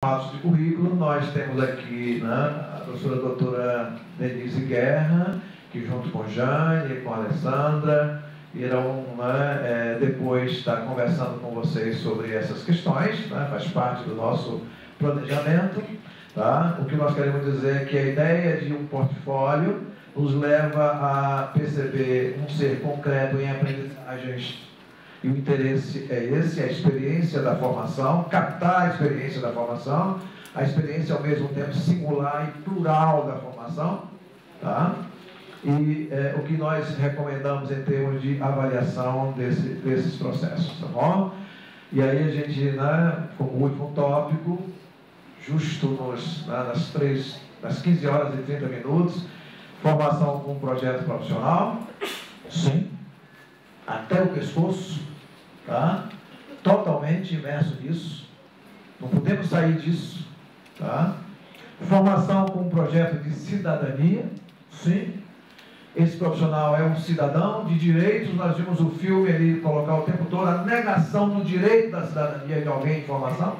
formatos de currículo, nós temos aqui, né, a professora doutora Denise Guerra, que junto com Jane, com a Alessandra, irão, né, depois estar conversando com vocês sobre essas questões, né, faz parte do nosso planejamento. Tá? O que nós queremos dizer é que a ideia de um portfólio nos leva a perceber um ser concreto em aprendizagens, e o interesse é esse, a experiência da formação, captar a experiência da formação, a experiência ao mesmo tempo singular e plural da formação, tá? E o que nós recomendamos em termos de avaliação desses processos, tá bom? E aí a gente, né, como último tópico, justo nas 15 horas e 30 minutos, formação com um projeto profissional, sim, até o pescoço, tá? Totalmente imerso nisso, não podemos sair disso, tá? Formação com um projeto de cidadania, sim, esse profissional é um cidadão de direitos. Nós vimos o filme ali colocar o tempo todo a negação do direito da cidadania de alguém em formação,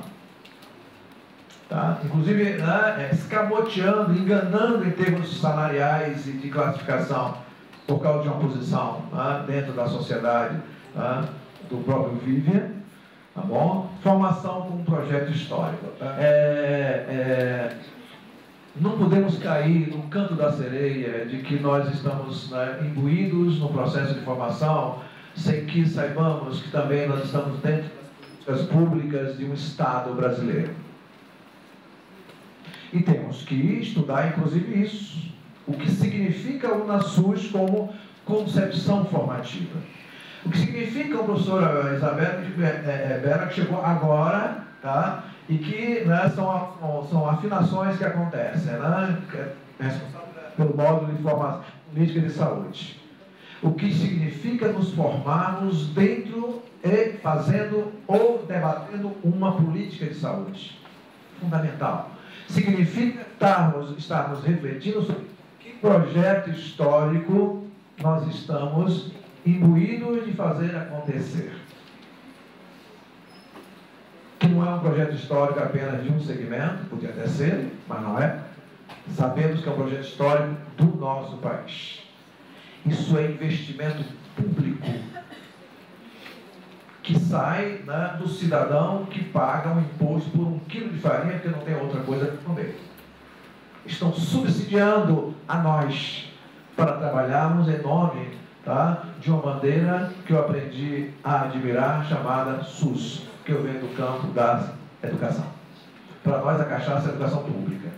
tá? Inclusive, né, escamoteando, enganando em termos salariais e de classificação por causa de uma posição, né, dentro da sociedade, né, do próprio Vivian, tá bom? Formação com um projeto histórico. Não podemos cair no canto da sereia de que nós estamos, né, imbuídos no processo de formação, sem que saibamos que também nós estamos dentro das políticas públicas de um Estado brasileiro. E temos que estudar, inclusive, isso. O que significa o NASUS como concepção formativa. O que significa a professora Isabela Bera, que chegou agora, tá? E que, né, são afinações que acontecem, né? Responsável pelo módulo de formação política de saúde. O que significa nos formarmos dentro e fazendo ou debatendo uma política de saúde. Fundamental. Significa estarmos refletindo sobre que projeto histórico nós estamos imbuídos de fazer acontecer. Que não é um projeto histórico apenas de um segmento, podia até ser, mas não é. Sabemos que é um projeto histórico do nosso país. Isso é investimento público que sai, né, do cidadão que paga um imposto por 1 quilo de farinha porque não tem outra coisa para comer. Estão subsidiando a nós para trabalharmos em nome, tá, de uma bandeira que eu aprendi a admirar, chamada SUS, que eu venho do campo da educação. Para nós, a cachaça é a educação pública.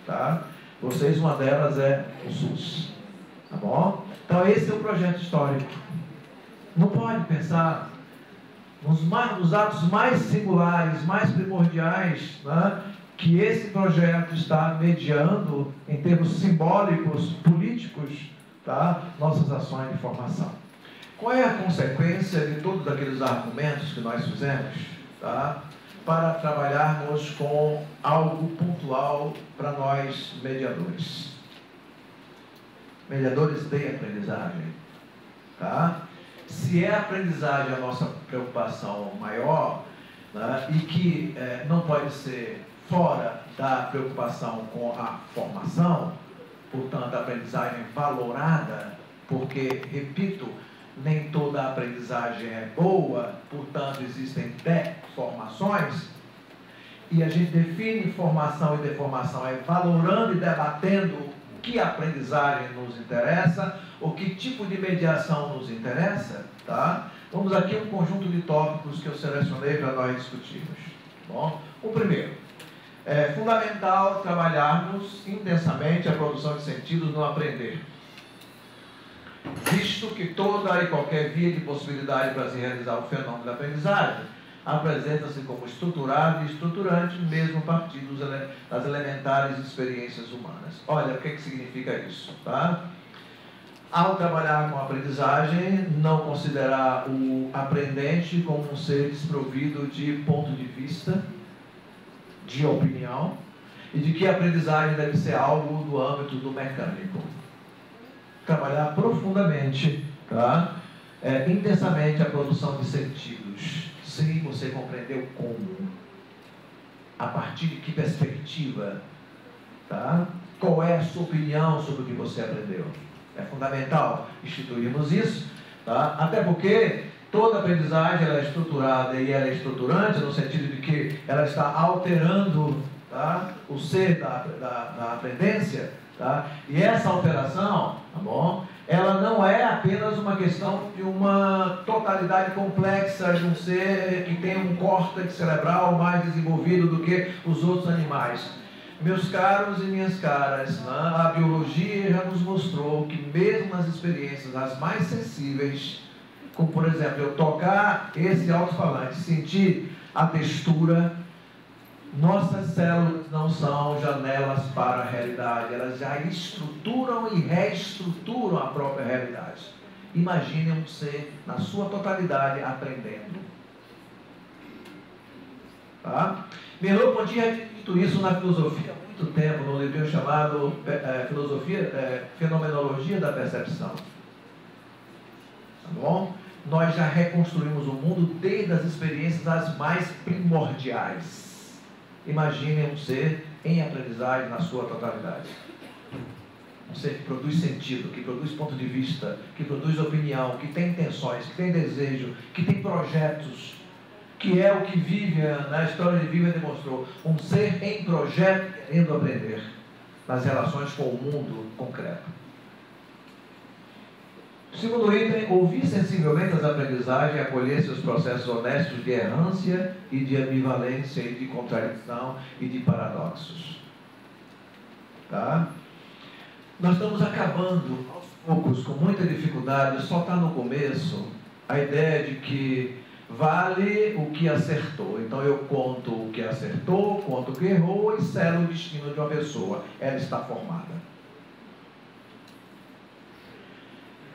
Tá? Vocês, uma delas é o SUS. Tá bom? Então, esse é o projeto histórico. Não pode pensar nos atos mais singulares, mais primordiais, né, que esse projeto está mediando em termos simbólicos, políticos, tá, nossas ações de formação. Qual é a consequência de todos aqueles argumentos que nós fizemos, tá, para trabalharmos com algo pontual para nós mediadores? Mediadores de aprendizagem, tá? Se é a aprendizagem a nossa preocupação maior, né, e que não pode ser fora da preocupação com a formação, portanto, a aprendizagem valorada, porque, repito, nem toda a aprendizagem é boa, portanto, existem deformações, e a gente define formação e deformação valorando e debatendo que aprendizagem nos interessa, ou que tipo de mediação nos interessa, tá? Vamos aqui a um conjunto de tópicos que eu selecionei para nós discutirmos. Bom, o primeiro, é fundamental trabalharmos intensamente a produção de sentidos no aprender, visto que toda e qualquer via de possibilidade para se realizar o fenômeno da aprendizagem apresenta-se como estruturado e estruturante, mesmo a partir das elementares experiências humanas. Olha, o que significa isso, tá? Ao trabalhar com a aprendizagem, não considerar o aprendente como um ser desprovido de ponto de vista, de opinião, e de que a aprendizagem deve ser algo do âmbito do mecânico. Trabalhar profundamente, tá? Intensamente a produção de sentidos. Sim, você compreendeu como. A partir de que perspectiva? Tá? Qual é a sua opinião sobre o que você aprendeu? É fundamental instituirmos isso, tá? Até porque toda aprendizagem ela é estruturada e ela é estruturante no sentido de que ela está alterando, tá, o ser da aprendência, tá? E essa alteração, tá bom? Ela não é apenas uma questão de uma totalidade complexa de um ser que tem um córtex cerebral mais desenvolvido do que os outros animais. Meus caros e minhas caras, né, a biologia já nos mostrou que mesmo nas experiências as mais sensíveis, como por exemplo eu tocar esse alto-falante, sentir a textura, nossas células não são janelas para a realidade, elas já estruturam e reestruturam a própria realidade. Imagine um ser na sua totalidade aprendendo. Tá? Merleau-Ponty tinha dito isso na filosofia há muito tempo, num livro chamado Fenomenologia da Percepção. Tá bom? Nós já reconstruímos o mundo desde as experiências as mais primordiais. Imaginem um ser em aprendizagem na sua totalidade. Um ser que produz sentido, que produz ponto de vista, que produz opinião, que tem intenções, que tem desejo, que tem projetos, que é o que Vivian, na história de Vivian, demonstrou. Um ser em projeto querendo aprender nas relações com o mundo concreto. Segundo item, ouvir sensivelmente as aprendizagens e acolher seus processos honestos de errância e de ambivalência e de contradição e de paradoxos. Tá? Nós estamos acabando, aos poucos, com muita dificuldade, só está no começo, a ideia de que vale o que acertou. Então eu conto o que acertou, conto o que errou e selo o destino de uma pessoa. Ela está formada.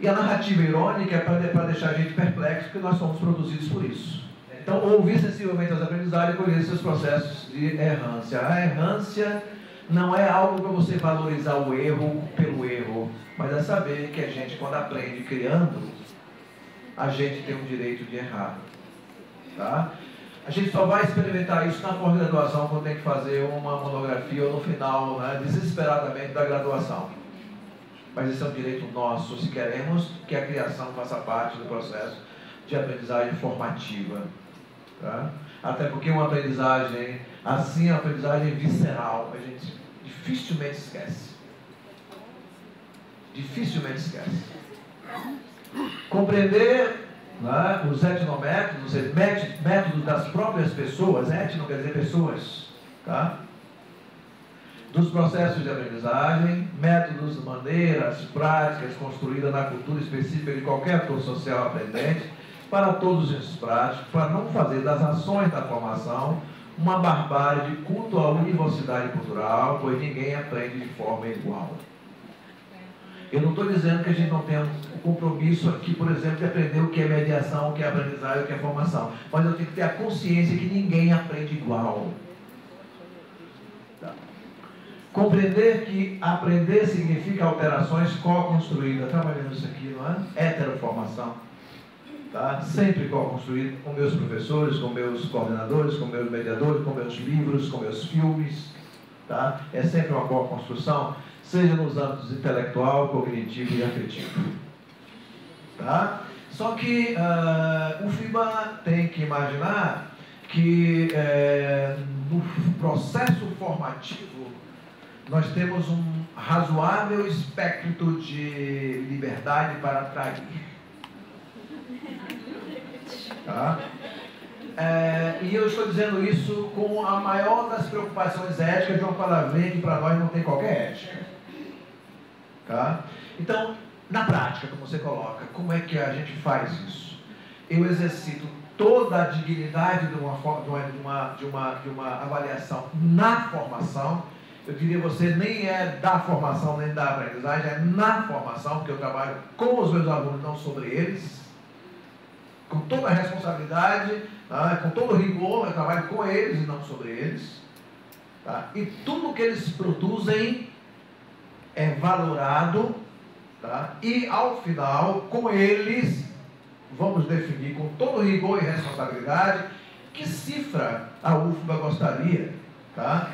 E a narrativa irônica é para deixar a gente perplexo, porque nós somos produzidos por isso. Então, ouvir sensivelmente as aprendizagens e colher seus processos de errância. A errância não é algo para você valorizar o erro pelo erro, mas é saber que a gente, quando aprende criando, a gente tem o direito de errar. Tá? A gente só vai experimentar isso na pós-graduação, quando tem que fazer uma monografia ou no final, né, desesperadamente, da graduação. Mas esse é um direito nosso, se queremos que a criação faça parte do processo de aprendizagem formativa. Tá? Até porque uma aprendizagem assim é uma aprendizagem visceral, a gente dificilmente esquece. Dificilmente esquece. Compreender, né, os etnométodos, métodos das próprias pessoas, etno quer dizer pessoas, tá? Dos processos de aprendizagem, métodos, maneiras, práticas construídas na cultura específica de qualquer ator social aprendente, para todos esses práticos, para não fazer das ações da formação uma barbárie de culto à universidade cultural, pois ninguém aprende de forma igual. Eu não estou dizendo que a gente não tenha um compromisso aqui, por exemplo, de aprender o que é mediação, o que é aprendizagem, o que é formação, mas eu tenho que ter a consciência que ninguém aprende igual. Compreender que aprender significa alterações co-construídas. Trabalhando isso aqui, não é? Heteroformação. Tá? Sempre co-construído com meus professores, com meus coordenadores, com meus mediadores, com meus livros, com meus filmes. Tá? É sempre uma co-construção, seja nos âmbitos intelectual, cognitivo e afetivo. Tá? Só que o FIBA tem que imaginar que no processo formativo nós temos um razoável espectro de liberdade para atrair. Tá? E eu estou dizendo isso com a maior das preocupações éticas de uma palavrinha que para nós não tem qualquer ética. Tá? Então, na prática, como você coloca, como é que a gente faz isso? Eu exercito toda a dignidade de uma avaliação na formação. Eu diria você, nem é da formação, nem da aprendizagem, é na formação, porque eu trabalho com os meus alunos, não sobre eles, com toda a responsabilidade, tá? Com todo o rigor, eu trabalho com eles e não sobre eles. Tá? E tudo que eles produzem é valorado, tá? E ao final, com eles, vamos definir com todo o rigor e responsabilidade que cifra a UFBA gostaria tá?